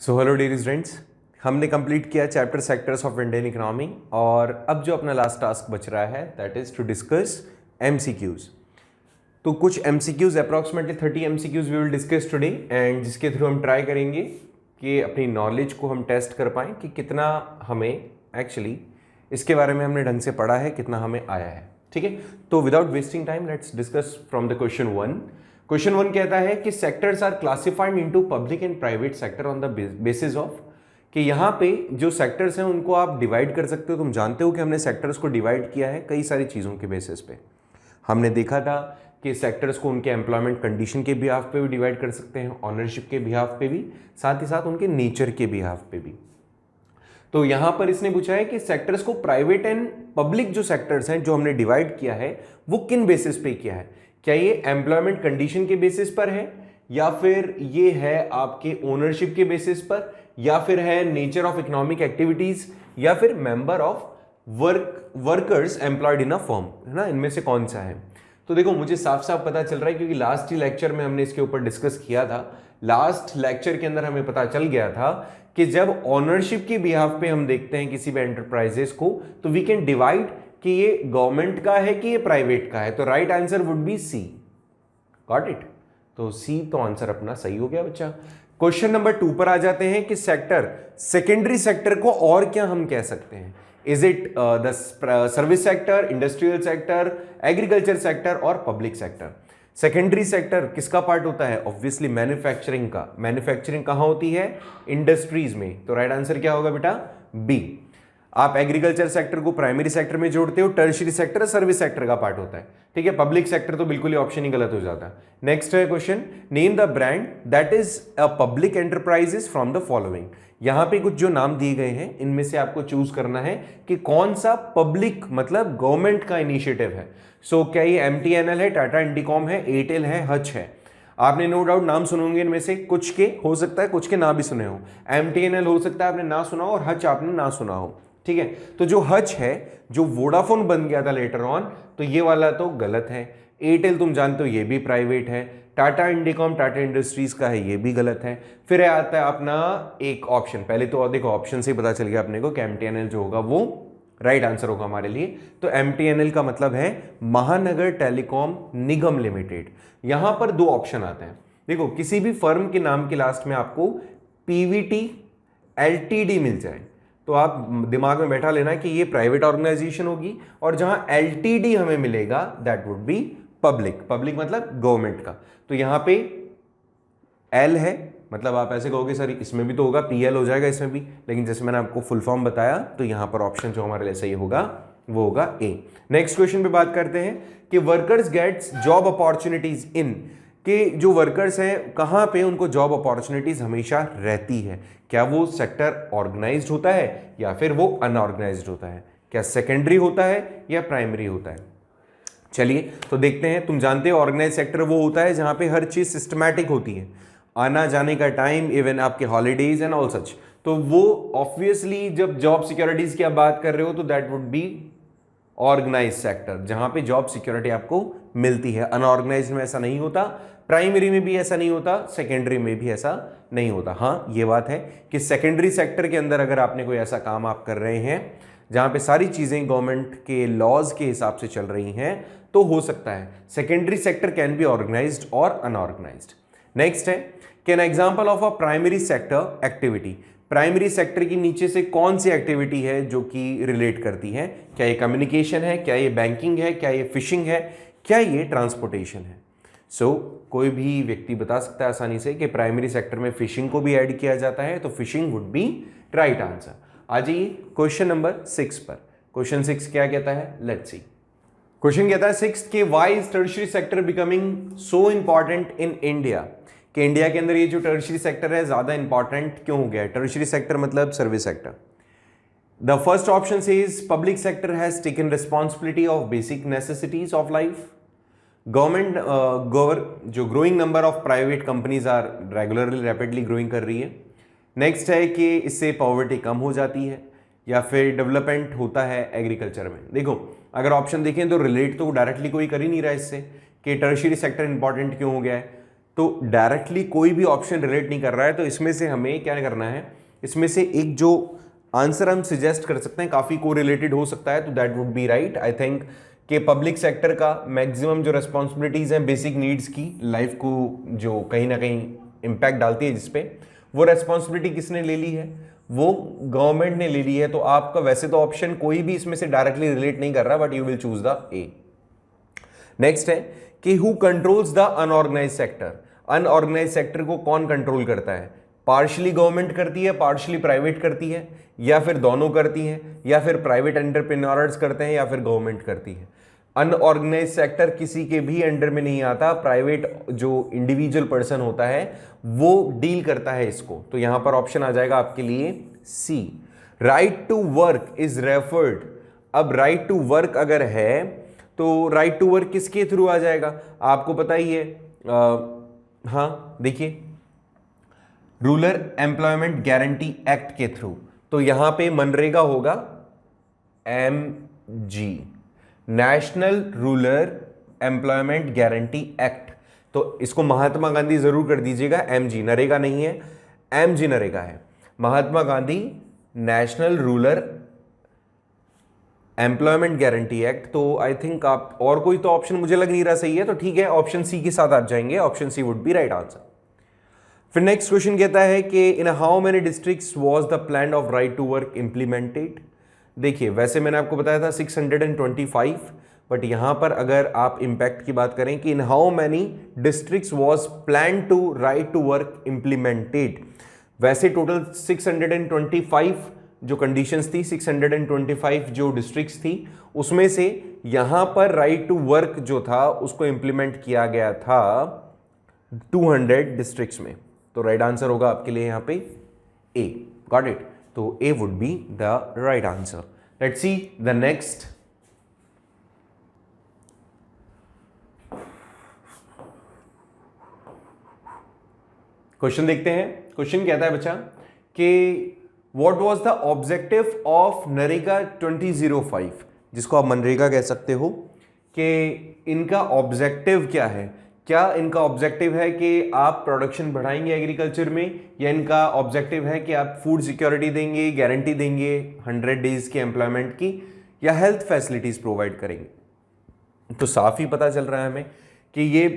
सो hello dear students, हमने complete किया chapter sectors of Indian economy और अब जो अपना लास्ट टास्क बच रहा है that is to discuss MCQs. तो कुछ MCQs approximately 30 MCQs we will discuss today and जिसके थ्रू हम ट्राई करेंगे कि अपनी नॉलेज को हम टेस्ट कर पाएँ कि कितना हमें एक्चुअली इसके बारे में हमने ढंग से पढ़ा है, कितना हमें आया है। ठीक है, तो without wasting time let's discuss from the question one. Question one कहता है कि sectors are classified into public and private sector on the basis of, कि यहाँ पे जो सेक्टर्स हैं उनको आप डिवाइड कर सकते हो। तुम जानते हो कि हमने सेक्टर्स को डिवाइड किया है कई सारी चीज़ों के बेसिस पे। हमने देखा था कि सेक्टर्स को उनके एम्प्लॉयमेंट कंडीशन के बिहाफ पे भी डिवाइड कर सकते हैं, ऑनरशिप के बिहाफ पे भी, साथ ही साथ उनके नेचर के बिहाफ पे भी। तो यहाँ पर इसने पूछा है कि सेक्टर्स को प्राइवेट एंड पब्लिक जो सेक्टर्स हैं जो हमने डिवाइड किया है वो किन बेसिस पे किया है। क्या ये एम्प्लॉयमेंट कंडीशन के बेसिस पर है, या फिर ये है आपके ओनरशिप के बेसिस पर, या फिर है नेचर ऑफ इकोनॉमिक एक्टिविटीज, या फिर member of workers employed in a firm, है ना। इनमें से कौन सा है? तो देखो मुझे साफ साफ पता चल रहा है क्योंकि लास्ट ही लेक्चर में हमने इसके ऊपर डिस्कस किया था। लास्ट लेक्चर के अंदर हमें पता चल गया था कि जब ऑनरशिप के बिहाफ पे हम देखते हैं किसी भी एंटरप्राइजेस को तो वी कैन डिवाइड कि ये गवर्नमेंट का है कि ये प्राइवेट का है। तो right answer would be C. Got it? तो सी तो आंसर अपना सही हो गया बच्चा। क्वेश्चन नंबर 2 पर आ जाते हैं कि सेक्टर, सेकेंडरी सेक्टर को और क्या हम कह सकते हैं? Is it the service sector, industrial sector, agriculture sector और पब्लिक सेक्टर? सेकेंडरी सेक्टर किसका पार्ट होता है? ऑब्वियसली मैन्युफैक्चरिंग का। मैन्युफैक्चरिंग कहां होती है? इंडस्ट्रीज में। तो राइट आंसर क्या होगा बेटा? बी। आप एग्रीकल्चर सेक्टर को प्राइमरी सेक्टर में जोड़ते हो, टर्शियरी सेक्टर सर्विस सेक्टर का पार्ट होता है। ठीक है, पब्लिक सेक्टर तो बिल्कुल ही ऑप्शन ही गलत हो जाता है। नेक्स्ट है question, name the brand that is a public enterprises from the following. यहां पे कुछ जो नाम दिए गए हैं इनमें से आपको चूज करना है कि कौन सा पब्लिक मतलब गवर्नमेंट का इनिशिएटिव है। सो क्या ये एमटीएनएल है, टाटा इंडिकॉम है, एयरटेल है, हच है? आपने नो डाउट नाम सुनोगे इनमें से कुछ के, हो सकता है कुछ के ना भी सुने हो। एमटीएनएल हो सकता है आपने ना सुना हो और हच आपने ना सुना हो। ठीक है, तो जो हच है, जो वोडाफोन बन गया था लेटर ऑन, तो ये वाला तो गलत है। एयरटेल तुम जानते हो ये भी प्राइवेट है। टाटा इंडिकॉम टाटा इंडस्ट्रीज का है, ये भी गलत है। फिर आता है अपना एक ऑप्शन, पहले तो देखो ऑप्शन से ही पता चल गया अपने को कि एमटीएनएल जो होगा वो राइट आंसर होगा हमारे लिए। तो एमटीएनएल का मतलब है महानगर टेलीकॉम निगम लिमिटेड। यहां पर दो ऑप्शन आते हैं। देखो किसी भी फर्म के नाम के लास्ट में आपको पीवीटी एलटीडी मिल जाए तो आप दिमाग में बैठा लेना कि ये प्राइवेट ऑर्गेनाइजेशन होगी, और जहां एलटीडी हमें मिलेगा that would B public. Public मतलब गवर्नमेंट का। तो यहां पे एल है, मतलब आप ऐसे कहोगे सर इसमें भी तो होगा, पीएल हो जाएगा इसमें भी, लेकिन जैसे मैंने आपको फुल फॉर्म बताया तो यहां पर ऑप्शन जो हमारे लिए सही होगा वो होगा ए। नेक्स्ट क्वेश्चन पे बात करते हैं कि workers gets job opportunities in, कि जो वर्कर्स हैं कहां पे उनको जॉब अपॉर्चुनिटीज हमेशा रहती है। क्या वो सेक्टर ऑर्गेनाइज्ड होता है या फिर वो अनऑर्गेनाइज्ड होता है? क्या सेकेंडरी होता है या प्राइमरी होता है? चलिए तो देखते हैं। तुम जानते हो ऑर्गेनाइज सेक्टर वो होता है जहां पे हर चीज सिस्टमैटिक होती है, आना जाने का टाइम, इवन आपके हॉलीडेज एंड ऑल सच। तो वो ऑब्वियसली जब जॉब सिक्योरिटीज की आप बात कर रहे हो तो that would be organize sector, जहां पे जॉब सिक्योरिटी आपको मिलती है। अनऑर्गेनाइज में ऐसा नहीं होता, प्राइमरी में भी ऐसा नहीं होता, सेकेंडरी में भी ऐसा नहीं होता। हाँ ये बात है कि सेकेंडरी सेक्टर के अंदर अगर आपने कोई ऐसा काम आप कर रहे हैं जहां पे सारी चीजें गवर्नमेंट के लॉज के हिसाब से चल रही हैं तो हो सकता है secondary sector can be organized और अनऑर्गेनाइज्ड। नेक्स्ट है कि an example of a primary sector activity. Primary sector की नीचे से कौन सी एक्टिविटी है जो कि रिलेट करती है? क्या ये कम्युनिकेशन है, क्या ये बैंकिंग है, क्या ये फिशिंग है, क्या ये ट्रांसपोर्टेशन है? सो कोई भी व्यक्ति बता सकता है आसानी से कि प्राइमरी सेक्टर में फिशिंग को भी ऐड किया जाता है, तो fishing would be right answer. आ जाइए क्वेश्चन नंबर 6 पर। क्वेश्चन 6 क्या कहता है? Let's see. क्वेश्चन कहता है 6 के why is tertiary sector becoming so important in India, कि इंडिया के अंदर ये जो टर्शियरी सेक्टर है ज्यादा इंपॉर्टेंट क्यों हो गया है? टर्शियरी सेक्टर मतलब service sector. The first option says public sector has taken responsibility of basic necessities of life. Government जो growing number of private companies are regularly rapidly growing कर रही है। नेक्स्ट है कि इससे पॉवर्टी कम हो जाती है, या फिर डेवलपमेंट होता है एग्रीकल्चर में। देखो अगर ऑप्शन देखें तो रिलेट तो डायरेक्टली कोई कर ही नहीं रहा इससे कि टर्शियरी सेक्टर इंपॉर्टेंट क्यों हो गया है। तो डायरेक्टली कोई भी ऑप्शन रिलेट नहीं कर रहा है, तो इसमें से हमें क्या करना है, इसमें से एक जो आंसर हम सजेस्ट कर सकते हैं काफी कोरिलेटेड हो सकता है, तो that would be right I think कि पब्लिक सेक्टर का मैक्सिमम जो रेस्पॉन्सिबिलिटीज हैं बेसिक नीड्स की, लाइफ को जो कहीं ना कहीं इंपैक्ट डालती है जिसपे, वो रेस्पॉन्सिबिलिटी किसने ले ली है, वो गवर्नमेंट ने ले ली है। तो आपका वैसे तो ऑप्शन कोई भी इसमें से डायरेक्टली रिलेट नहीं कर रहा, but you will choose the A. Next है कि who controls the unorganize sector. Unorganize sector को कौन कंट्रोल करता है? पार्शली गवर्नमेंट करती है, पार्शली प्राइवेट करती है, या फिर दोनों करती हैं, या फिर प्राइवेट एंटरप्रेन्योर्स करते हैं, या फिर गवर्नमेंट करती है। अनऑर्गेनाइज सेक्टर किसी के भी अंडर में नहीं आता, प्राइवेट जो इंडिविजुअल पर्सन होता है वो डील करता है इसको। तो यहां पर ऑप्शन आ जाएगा आपके लिए C, right to work is referred. अब राइट टू वर्क अगर है तो राइट टू वर्क किसके थ्रू आ जाएगा? आपको पता ही है, हाँ देखिए, रूरल एम्प्लॉयमेंट गारंटी एक्ट के थ्रू। तो यहां पे मनरेगा होगा MG, national rural employment guarantee act. तो इसको महात्मा गांधी जरूर कर दीजिएगा, MG नरेगा नहीं है, MG नरेगा है, Mahatma Gandhi national rural employment guarantee act. तो आई थिंक आप और कोई तो ऑप्शन मुझे लग नहीं रहा सही है, तो ठीक है ऑप्शन सी के साथ आप जाएंगे, option C would be right answer. फिर नेक्स्ट क्वेश्चन कहता है कि in how many districts was the plan of right to work implemented. देखिए वैसे मैंने आपको बताया था 625, बट यहां पर अगर आप इंपैक्ट की बात करें कि in how many districts was plan to right to work implemented, वैसे टोटल 625 जो कंडीशंस थी, 625 जो डिस्ट्रिक्ट्स थी, उसमें से यहां पर राइट टू वर्क जो था उसको इंप्लीमेंट किया गया था 200 डिस्ट्रिक्ट्स में। तो राइट आंसर होगा आपके लिए यहां पे ए। Got it? तो A would be the right answer. Let's see the next. Question देखते हैं। क्वेश्चन कहता है बच्चा कि what was the objective of NREGA 2005, जिसको आप मनरेगा कह सकते हो, कि इनका ऑब्जेक्टिव क्या है? क्या इनका ऑब्जेक्टिव है कि आप प्रोडक्शन बढ़ाएंगे एग्रीकल्चर में, या इनका ऑब्जेक्टिव है कि आप फूड सिक्योरिटी देंगे, गारंटी देंगे 100 डेज की एम्प्लॉयमेंट की, या हेल्थ फैसिलिटीज प्रोवाइड करेंगे? तो साफ ही पता चल रहा है हमें कि ये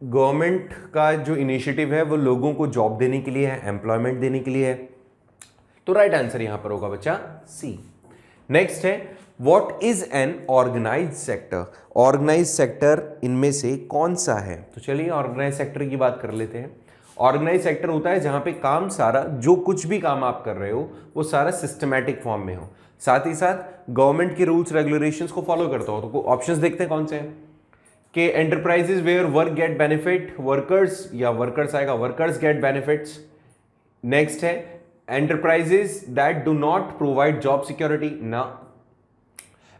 गवर्नमेंट का जो इनिशिएटिव है वो लोगों को जॉब देने के लिए है, एम्प्लॉयमेंट देने के लिए है। तो राइट आंसर यहां पर होगा बच्चा सी। नेक्स्ट है what is an organized sector. Organized sector इनमें से कौन सा है? तो चलिए ऑर्गेनाइज्ड सेक्टर की बात कर लेते हैं। ऑर्गेनाइज्ड सेक्टर होता है जहां पे काम सारा, जो कुछ भी काम आप कर रहे हो वो सारा सिस्टमैटिक फॉर्म में हो, साथ ही साथ गवर्नमेंट के रूल्स रेगुलेशंस को फॉलो करता हो। तो ऑप्शंस देखते हैं कौन से हैं कि enterprises where work get benefit workers, या वर्कर्स आएगा वर्कर्स गेट बेनिफिट्स। नेक्स्ट है enterprises that do not provide job security, ना।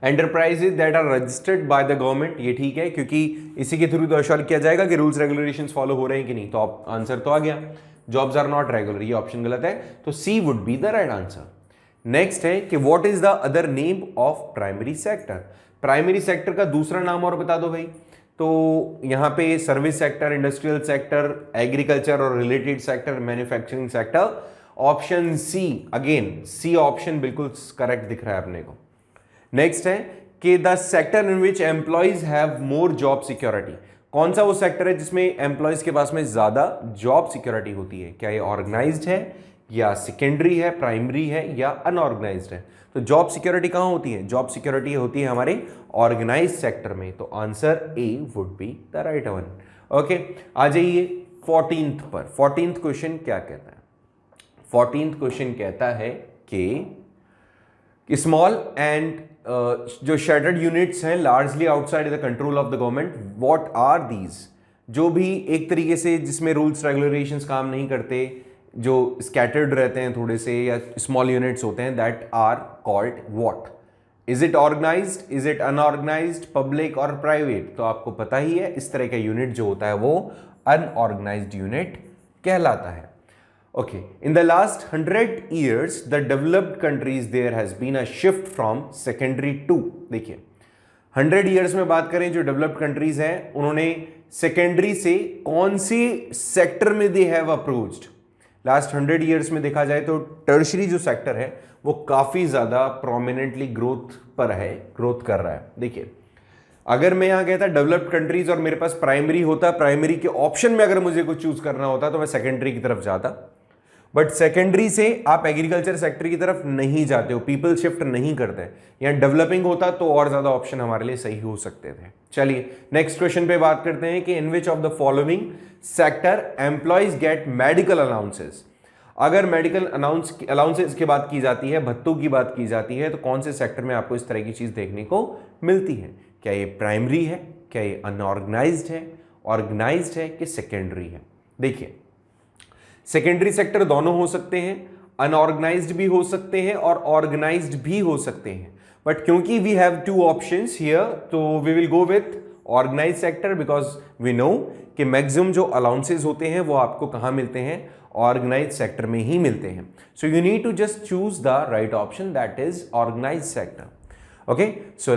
Enterprises that are registered by the government, ये ठीक है क्योंकि इसी के थ्रू तो अश्योर किया जाएगा कि रूल्स रेगुलेशंस फॉलो हो रहे हैं कि नहीं। तो आंसर तो आ गया, जॉब्स आर नॉट रेगुलर, ये ऑप्शन गलत है, तो C would be the right answer. Next है कि what is the other name of primary sector. Primary sector का दूसरा नाम और बता दो भाई। तो यहां पे service sector, industrial sector, agriculture और related sector, manufacturing sector. Option C, again C option बिल्कुल करेक्ट दिख रहा है अपने को। नेक्स्ट है कि the sector in which employees have more job security. कौन सा वो सेक्टर है जिसमें एम्प्लॉइज के पास में ज्यादा जॉब सिक्योरिटी होती है? क्या ये ऑर्गेनाइज्ड है, या सेकेंडरी है, प्राइमरी है, या अनऑर्गेनाइज्ड है? तो जॉब सिक्योरिटी कहां होती है? जॉब सिक्योरिटी होती है हमारे ऑर्गेनाइज्ड सेक्टर में। तो answer A would be the right one. Okay, आ जाइए 14th पर। 14th क्वेश्चन क्या कहता है? 14th क्वेश्चन कहता है कि स्मॉल एंड जो शेडर्ड यूनिट्स हैं largely outside the control of the government, what are these? जो भी एक तरीके से जिसमें रूल्स रेगुलेशंस काम नहीं करते, जो स्कैटर्ड रहते हैं थोड़े से, या स्मॉल यूनिट्स होते हैं, that are called what? Is it organized, is it unorganized, public और प्राइवेट? तो आपको पता ही है इस तरह का यूनिट जो होता है वो अनऑर्गेनाइज्ड यूनिट कहलाता है। Okay, in the last 100 years, the developed countries there has been a shift from secondary to, देखिए 100 ईयर्स में बात करें जो डेवलप्ड कंट्रीज हैं, उन्होंने सेकेंडरी से कौन सी सेक्टर में they have approached. Last 100 years में देखा जाए तो टर्शरी जो सेक्टर है वो काफी ज्यादा प्रोमिनेंटली ग्रोथ पर है, ग्रोथ कर रहा है। देखिए, अगर मैं यहां कहता डेवलप्ड कंट्रीज और मेरे पास प्राइमरी होता, प्राइमरी के ऑप्शन में अगर मुझे कुछ चूज करना होता तो मैं सेकेंडरी की तरफ जाता, बट सेकेंडरी से आप एग्रीकल्चर सेक्टर की तरफ नहीं जाते हो, पीपल शिफ्ट नहीं करते। यहां डेवलपिंग होता तो और ज्यादा ऑप्शन हमारे लिए सही हो सकते थे। चलिए नेक्स्ट क्वेश्चन पे बात करते हैं कि in which of the following sector employees get medical allowances. अगर मेडिकल अलाउंसेस की बात की जाती है, भत्तों की बात की जाती है, तो कौन से सेक्टर में आपको इस तरह की चीज देखने को मिलती है? क्या ये प्राइमरी है, क्या ये अनऑर्गेनाइज्ड है, ऑर्गेनाइज्ड है कि सेकेंडरी है? देखिए, सेकेंडरी सेक्टर दोनों हो सकते हैं, अनऑर्गेनाइज्ड भी हो सकते हैं और ऑर्गेनाइज्ड भी हो सकते हैं, बट क्योंकि we have two options here तो we will go with organized sector because we know कि मैक्सिमम जो अलाउंसेस होते हैं वो आपको कहां मिलते हैं? ऑर्गेनाइज्ड सेक्टर में ही मिलते हैं। So you need to just choose the right option, that is organized sector. Okay, so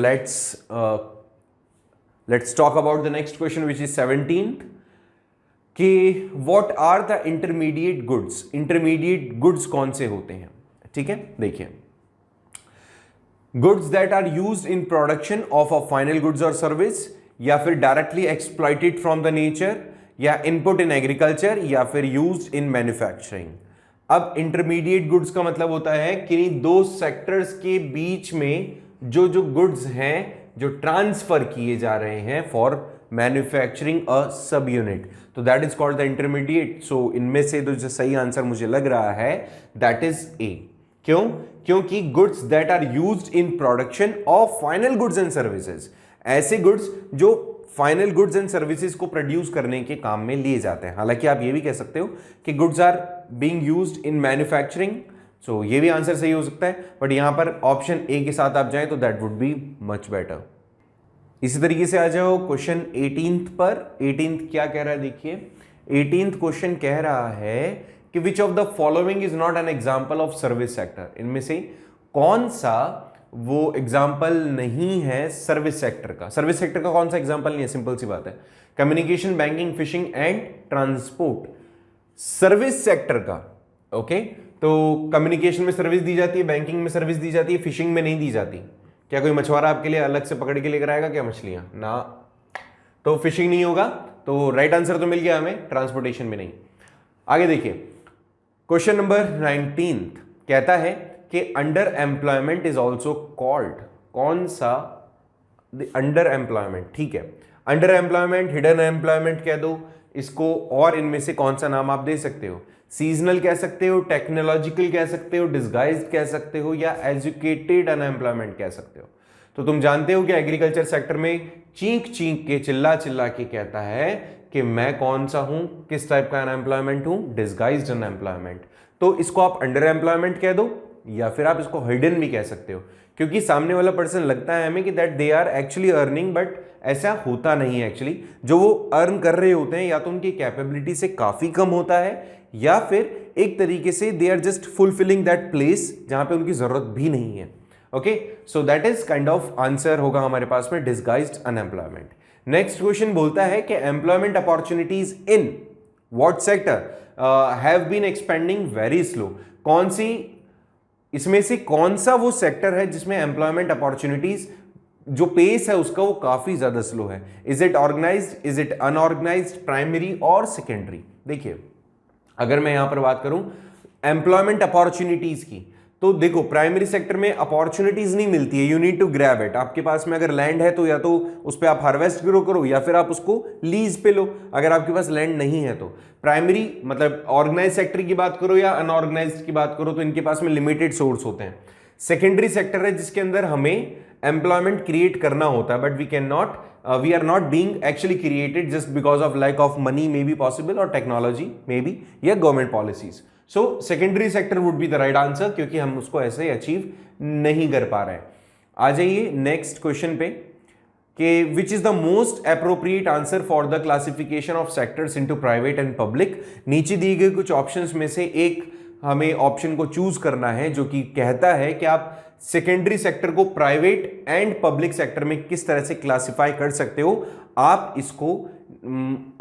let's talk about the next question which is 17th कि what are the intermediate goods। intermediate goods कौन से होते हैं? ठीक है, देखिए, goods that are used in production of a final goods or service, या फिर directly exploited from the nature, या input in agriculture, या फिर used in manufacturing। अब intermediate goods का मतलब होता है कि दो सेक्टर्स के बीच में जो गुड्स हैं जो ट्रांसफर किए जा रहे हैं for manufacturing a sub unit, तो that is called the intermediate. So इनमें से जो सही आंसर मुझे लग रहा है दैट इज ए। क्यों? क्योंकि goods that are used in production of final goods and services, ऐसे गुड्स जो फाइनल गुड्स एंड सर्विसेज को प्रोड्यूस करने के काम में लिए जाते हैं। हालांकि आप ये भी कह सकते हो कि goods are being used in manufacturing, so ये भी आंसर सही हो सकता है, बट यहां पर ऑप्शन ए के साथ आप जाएं तो that would be much better. इसी तरीके से आ जाओ क्वेश्चन 18th पर। 18th क्या कह रहा है? देखिए, 18th क्वेश्चन कह रहा है कि विच of the following is not an example of service sector. इनमें से कौन सा वो एग्जाम्पल नहीं है सर्विस सेक्टर का? सर्विस सेक्टर का कौन सा एग्जाम्पल नहीं है? सिंपल सी बात है, communication, banking, fishing and transport service sector का। ओके, तो कम्युनिकेशन में सर्विस दी जाती है, बैंकिंग में सर्विस दी जाती है, फिशिंग में नहीं दी जाती। क्या कोई मछुआरा आपके लिए अलग से पकड़ के लेकर आएगा क्या मछलियां? ना, तो फिशिंग नहीं होगा। तो राइट आंसर तो मिल गया हमें, ट्रांसपोर्टेशन में नहीं। आगे देखिए, क्वेश्चन नंबर 19 कहता है कि under employment is also called. कौन सा? अंडर एम्प्लॉयमेंट, ठीक है, अंडर एम्प्लॉयमेंट, हिडन एम्प्लॉयमेंट कह दो इसको, और इनमें से कौन सा नाम आप दे सकते हो? सीजनल कह सकते हो, टेक्नोलॉजिकल कह सकते हो, डिस्गाइज्ड कह सकते हो, या एजुकेटेड अनएम्प्लॉयमेंट कह सकते हो। तो तुम जानते हो कि एग्रीकल्चर सेक्टर में चीख चीख के, चिल्ला चिल्ला के कहता है कि मैं कौन सा हूं, किस टाइप का अनएम्प्लॉयमेंट हूं? Disguised unemployment. तो इसको आप अंडर एम्प्लॉयमेंट कह दो या फिर आप इसको हिडन भी कह सकते हो, क्योंकि सामने वाला पर्सन लगता है हमें कि that they are actually earning, but ऐसा होता नहीं है। एक्चुअली जो वो अर्न कर रहे होते हैं या तो उनकी कैपेबिलिटी से काफी कम होता है, या फिर एक तरीके से they are just fulfilling that place जहां पे उनकी जरूरत भी नहीं है। Okay, so that is kind of answer होगा हमारे पास में डिस्गाइज्ड अनएम्प्लॉयमेंट। नेक्स्ट क्वेश्चन बोलता है कि employment opportunities in what sector have been expanding very slow. कौन सी, इसमें से कौन सा वो सेक्टर है जिसमें एम्प्लॉयमेंट अपॉर्चुनिटीज जो पेस है उसका वो काफी ज्यादा स्लो है? Is it organized, is it unorganized, primary और सेकेंडरी? देखिए, अगर मैं यहां पर बात करूं एम्प्लॉयमेंट अपॉर्चुनिटीज की, तो देखो प्राइमरी सेक्टर में अपॉर्चुनिटीज नहीं मिलती है, you need to grab it. आपके पास में अगर लैंड है तो या तो उस पर आप हार्वेस्ट ग्रो करो या फिर आप उसको लीज पे लो, अगर आपके पास लैंड नहीं है तो। प्राइमरी मतलब ऑर्गेनाइज सेक्टर की बात करो या अनऑर्गेनाइज की बात करो तो इनके पास में लिमिटेड सोर्स होते हैं। सेकेंडरी सेक्टर है जिसके अंदर हमें एम्प्लॉयमेंट क्रिएट करना होता है, but we are not being actually created just because of lack of money may be possible, और टेक्नोलॉजी मे बी, या government policies. So secondary sector would be the right answer, क्योंकि हम उसको ऐसे achieve नहीं कर पा रहे हैं। आ जाइए नेक्स्ट क्वेश्चन पे कि which is the most appropriate answer for the classification of sectors into private and public. नीचे दिए गए कुछ ऑप्शंस में से एक हमें ऑप्शन को चूज करना है जो कि कहता है कि आप सेकेंडरी सेक्टर को प्राइवेट एंड पब्लिक सेक्टर में किस तरह से क्लासिफाई कर सकते हो। आप इसको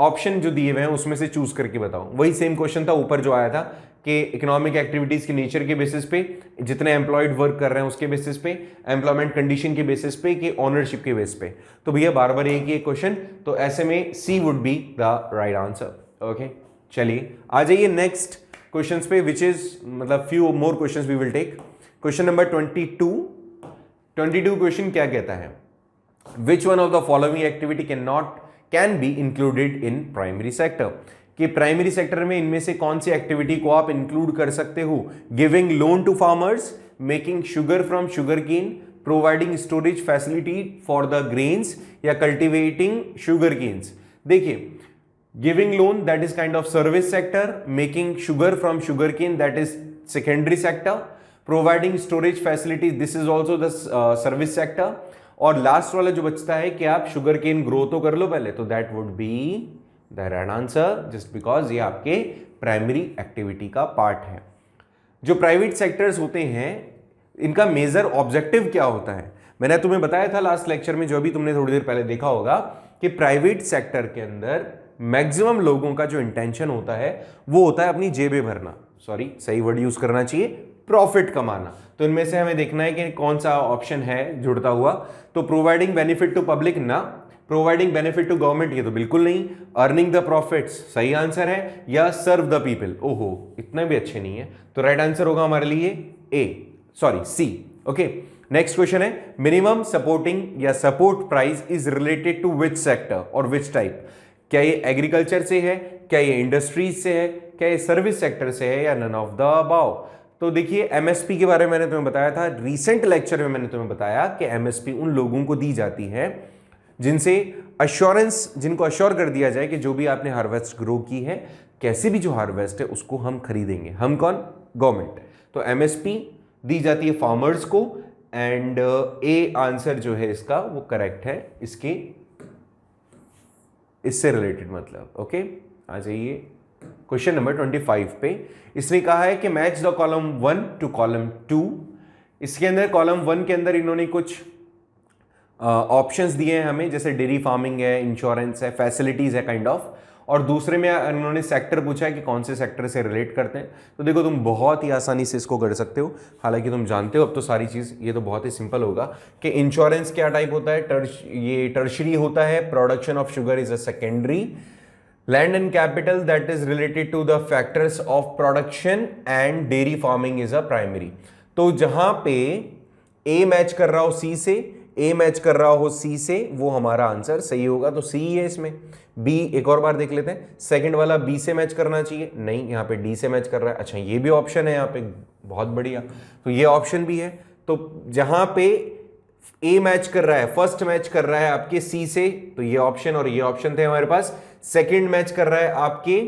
ऑप्शन जो दिए हुए हैं उसमें से चूज करके बताओ। वही सेम क्वेश्चन था ऊपर जो आया था कि इकोनॉमिक एक्टिविटीज के नेचर के बेसिस पे, जितने एम्प्लॉयड वर्क कर रहे हैं उसके बेसिस पे, एम्प्लॉयमेंट कंडीशन के बेसिस पे, कि ओनरशिप के बेसिस पे। तो भैया बार बार एक ही क्वेश्चन, तो ऐसे में C would be the right answer. Okay, चलिए आ जाइए नेक्स्ट क्वेश्चंस पे, विच इज मतलब few more questions we will take. Question number 22 question क्या कहता है, which one of the following activity can be included in primary sector, कि primary sector में इनमें से कौन सी एक्टिविटी को आप इंक्लूड कर सकते हो। Giving loan to farmers, making sugar from sugar cane, providing storage facility for the grains, या कल्टिवेटिंग शुगर केन्स। देखिए, giving loan that is kind of service sector, making sugar from sugar cane that is secondary sector, providing storage facility this is also the service sector, और last वाला जो बचता है कि आप sugar cane grow तो कर लो पहले, तो that would be the right answer, just because ये आपके प्राइमरी एक्टिविटी का पार्ट है। जो प्राइवेट सेक्टर्स होते हैं इनका मेजर ऑब्जेक्टिव क्या होता है, मैंने तुम्हें बताया था लास्ट लेक्चर में, जो भी तुमने थोड़ी देर पहले देखा होगा, कि प्राइवेट सेक्टर के अंदर मैक्सिमम लोगों का जो इंटेंशन होता है वो होता है अपनी जेबें भरना, सॉरी सही वर्ड यूज करना चाहिए, प्रॉफिट कमाना। तो इनमें से हमें देखना है कि कौन सा ऑप्शन है जुड़ता हुआ। तो प्रोवाइडिंग बेनिफिट टू पब्लिक ना, प्रोवाइडिंग बेनिफिट टू गवर्नमेंट ये तो बिल्कुल नहीं, अर्निंग द प्रॉफिट्स सही आंसर है, या सर्व द पीपल, ओहो इतना भी अच्छे नहीं है, तो राइट आंसर होगा हमारे लिए सी। ओके, नेक्स्ट क्वेश्चन है, मिनिमम सपोर्टिंग या support price is related to which sector और विच टाइप, क्या ये एग्रीकल्चर से है, क्या ये इंडस्ट्रीज से है, क्या ये सर्विस सेक्टर से है, या नन ऑफ द अबाव। तो देखिए एमएसपी के बारे में मैंने तुम्हें बताया था, रीसेंट लेक्चर में मैंने तुम्हें बताया कि एमएसपी उन लोगों को दी जाती है जिनसे जिनको अश्योर कर दिया जाए कि जो भी आपने हार्वेस्ट ग्रो की है, कैसे भी जो हार्वेस्ट है उसको हम खरीदेंगे। हम कौन? गवर्नमेंट। तो एमएसपी दी जाती है फार्मर्स को, एंड ए आंसर जो है इसका वो करेक्ट है, इससे रिलेटेड मतलब। ओके, आ जाइए क्वेश्चन नंबर 25 पे। इसने कहा है कि match the column 1 to column 2। इसके अंदर कॉलम 1 के अंदर इन्होंने कुछ ऑप्शंस दिए हैं हमें, जैसे डेयरी फार्मिंग है, इंश्योरेंस है, फैसिलिटीज है काइंड ऑफ, और दूसरे में इन्होंने सेक्टर पूछा है कि कौन से सेक्टर से रिलेट करते हैं। तो देखो तुम बहुत ही आसानी से इसको कर सकते हो, हालांकि तुम जानते हो अब तो सारी चीज़, ये तो बहुत ही सिंपल होगा कि इंश्योरेंस क्या टाइप होता है, ये टर्शरी होता है, production of sugar is a secondary, land and capital that is related to the factors of production, and dairy farming is a primary. तो जहां पे ए मैच कर रहा हो सी से, ए मैच कर रहा हो सी से, वो हमारा आंसर सही होगा, तो सी है इसमें। बी एक और बार देख लेते हैं, सेकंड वाला बी से मैच करना चाहिए, नहीं यहाँ पे डी से मैच कर रहा है। अच्छा ये भी ऑप्शन है यहाँ पे, बहुत बढ़िया, तो ये ऑप्शन भी है। तो जहां पे ए मैच कर रहा है, फर्स्ट मैच कर रहा है आपके सी से, तो ये ऑप्शन और ये ऑप्शन थे हमारे पास। सेकंड मैच कर रहा है आपके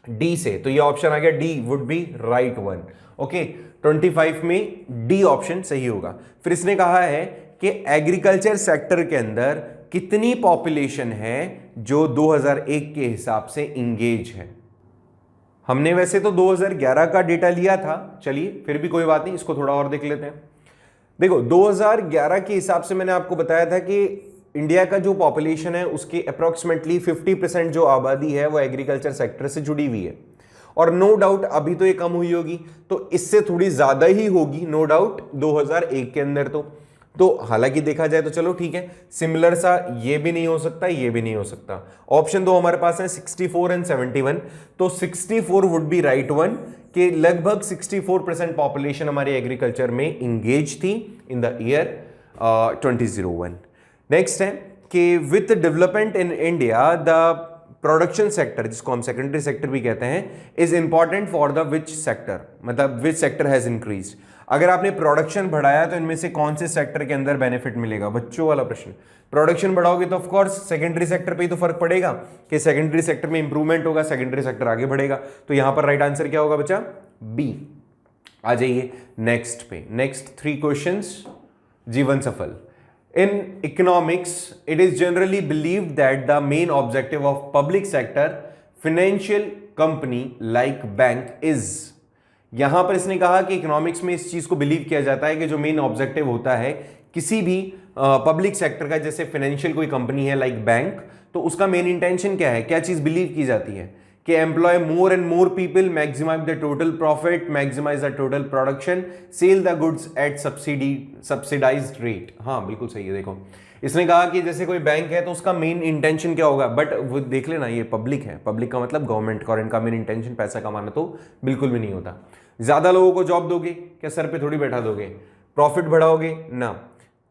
डी से, तो ये ऑप्शन आ गया, D would be right one. Okay, 25 में डी ऑप्शन सही होगा। फिर इसने कहा है कि एग्रीकल्चर सेक्टर के अंदर कितनी पॉपुलेशन है जो 2001 के हिसाब से इंगेज है। हमने वैसे तो 2011 का डेटा लिया था, चलिए फिर भी कोई बात नहीं, इसको थोड़ा और देख लेते हैं। देखो 2011 के हिसाब से मैंने आपको बताया था कि इंडिया का जो पॉपुलेशन है उसकी अप्रोक्सीमेटली 50% जो आबादी है वो एग्रीकल्चर सेक्टर से जुड़ी हुई है, और नो डाउट अभी तो ये कम हुई होगी, तो इससे थोड़ी ज्यादा ही होगी नो डाउट 2001 के अंदर। तो हालांकि देखा जाए तो चलो ठीक है, सिमिलर सा ये भी नहीं हो सकता, ये भी नहीं हो सकता। ऑप्शन दो हमारे पास है 64 एंड 71, तो 64 वुड बी राइट वन, कि लगभग 64% पॉपुलेशन हमारी एग्रीकल्चर में इंगेज थी इन द ईयर 2001। नेक्स्ट है कि with development in India the production sector, जिसको हम सेकेंडरी सेक्टर भी कहते हैं, is important for the which sector, मतलब विच सेक्टर हैज इंक्रीज। अगर आपने प्रोडक्शन बढ़ाया तो इनमें से कौन से सेक्टर के अंदर बेनिफिट मिलेगा, बच्चों वाला प्रश्न। प्रोडक्शन बढ़ाओगे तो ऑफ कोर्स सेकेंडरी सेक्टर पे ही तो फर्क पड़ेगा, कि सेकेंडरी सेक्टर में इंप्रूवमेंट होगा, सेकेंडरी सेक्टर आगे बढ़ेगा। तो यहां पर राइट आंसर क्या होगा बच्चा? बी। आ जाइए नेक्स्ट पे, नेक्स्ट 3 क्वेश्चंस जीवन सफल। In economics, it is generally believed that the main objective of public sector financial company like bank is, यहां पर इसने कहा कि इकोनॉमिक्स में इस चीज को बिलीव किया जाता है कि जो मेन ऑब्जेक्टिव होता है किसी भी पब्लिक सेक्टर का, जैसे फाइनेंशियल कोई कंपनी है लाइक बैंक, तो उसका मेन इंटेंशन क्या है, क्या चीज बिलीव की जाती है कि employ more and more people, maximize the total profit, maximize the total production, sell the goods at subsidized rate. हाँ बिल्कुल सही है। देखो इसने कहा कि जैसे कोई बैंक है तो उसका मेन इंटेंशन क्या होगा, बट वो देख लेना ये पब्लिक है, पब्लिक का मतलब गवर्नमेंट का, और इनका मेन इंटेंशन पैसा कमाना तो बिल्कुल भी नहीं होता। ज्यादा लोगों को जॉब दोगे क्या, सर पे थोड़ी बैठा दोगे, प्रॉफिट बढ़ाओगे ना,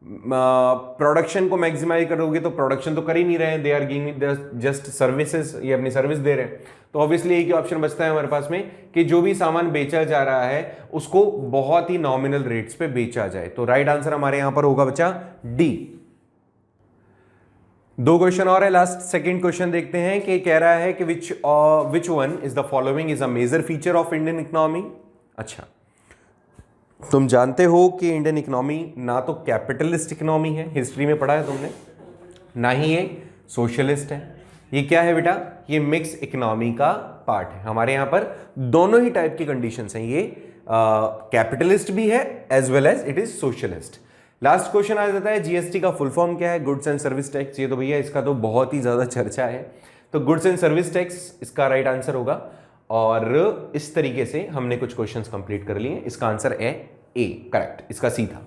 प्रोडक्शन को मैक्सिमाइज करोगे तो प्रोडक्शन तो कर ही नहीं रहे हैं, they are giving just services, ये अपनी सर्विस दे रहे हैं। तो ऑब्वियसली एक ही ऑप्शन बचता है हमारे पास में कि जो भी सामान बेचा जा रहा है उसको बहुत ही नॉमिनल रेट्स पे बेचा जाए। तो राइट आंसर हमारे यहां पर होगा बच्चा डी। दो क्वेश्चन और है, लास्ट सेकंड क्वेश्चन देखते हैं कि कह रहा है कि which one is the following is a major feature of Indian economy. अच्छा, तुम जानते हो कि इंडियन इकोनॉमी ना तो कैपिटलिस्ट इकोनॉमी है, हिस्ट्री में पढ़ा है तुमने, ना ही ये सोशलिस्ट है। ये क्या है बेटा, ये मिक्स इकोनॉमी का पार्ट है। हमारे यहां पर दोनों ही टाइप की कंडीशंस हैं, ये कैपिटलिस्ट भी है as well as it is socialist. Last question आ जाता है जीएसटी का फुल फॉर्म क्या है, गुड्स एंड सर्विस टैक्स। ये तो भैया इसका तो बहुत ही ज्यादा चर्चा है, तो गुड्स एंड सर्विस टैक्स इसका राइट आंसर होगा। और इस तरीके से हमने कुछ क्वेश्चंस कंप्लीट कर लिए। इसका आंसर है ए, करेक्ट, इसका सी था।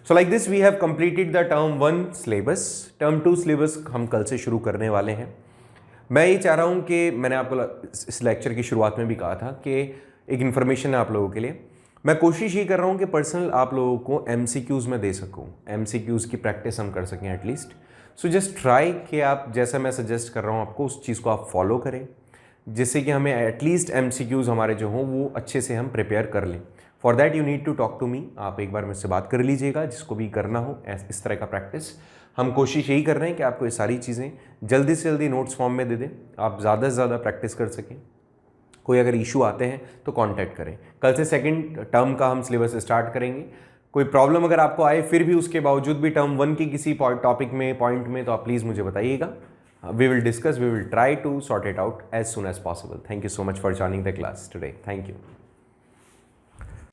So like this we have completed the term 1 syllabus. Term 2 syllabus हम कल से शुरू करने वाले हैं। मैं ये चाह रहा हूँ कि मैंने आपको इस लेक्चर की शुरुआत में भी कहा था कि एक इन्फॉर्मेशन है आप लोगों के लिए। मैं कोशिश ये कर रहा हूँ कि पर्सनल आप लोगों को एमसीक्यूज़ में दे सकूँ, एमसीक्यूज़ की प्रैक्टिस हम कर सकें एटलीस्ट। सो जस्ट ट्राई कि आप जैसा मैं सजेस्ट कर रहा हूँ आपको उस चीज़ को आप फॉलो करें, जिससे कि हमें एटलीस्ट एमसीक्यूज़ हमारे जो हों वो अच्छे से हम प्रिपेयर कर लें। For that you need to talk to me. आप एक बार मुझसे बात कर लीजिएगा, जिसको भी करना हो इस तरह का प्रैक्टिस। हम कोशिश यही कर रहे हैं कि आपको ये सारी चीज़ें जल्दी से जल्दी नोट्स फॉर्म में दे दें, आप ज़्यादा से ज़्यादा प्रैक्टिस कर सकें। कोई अगर इशू आते हैं तो कांटेक्ट करें। कल से सेकंड टर्म का हम सिलेबस स्टार्ट करेंगे। कोई प्रॉब्लम अगर आपको आए फिर भी उसके बावजूद भी टर्म 1 की किसी टॉपिक में, पॉइंट में, तो आप प्लीज़ मुझे बताइएगा। We will discuss, we will try to sort it out as soon as possible. Thank you so much for joining the class today. Thank you.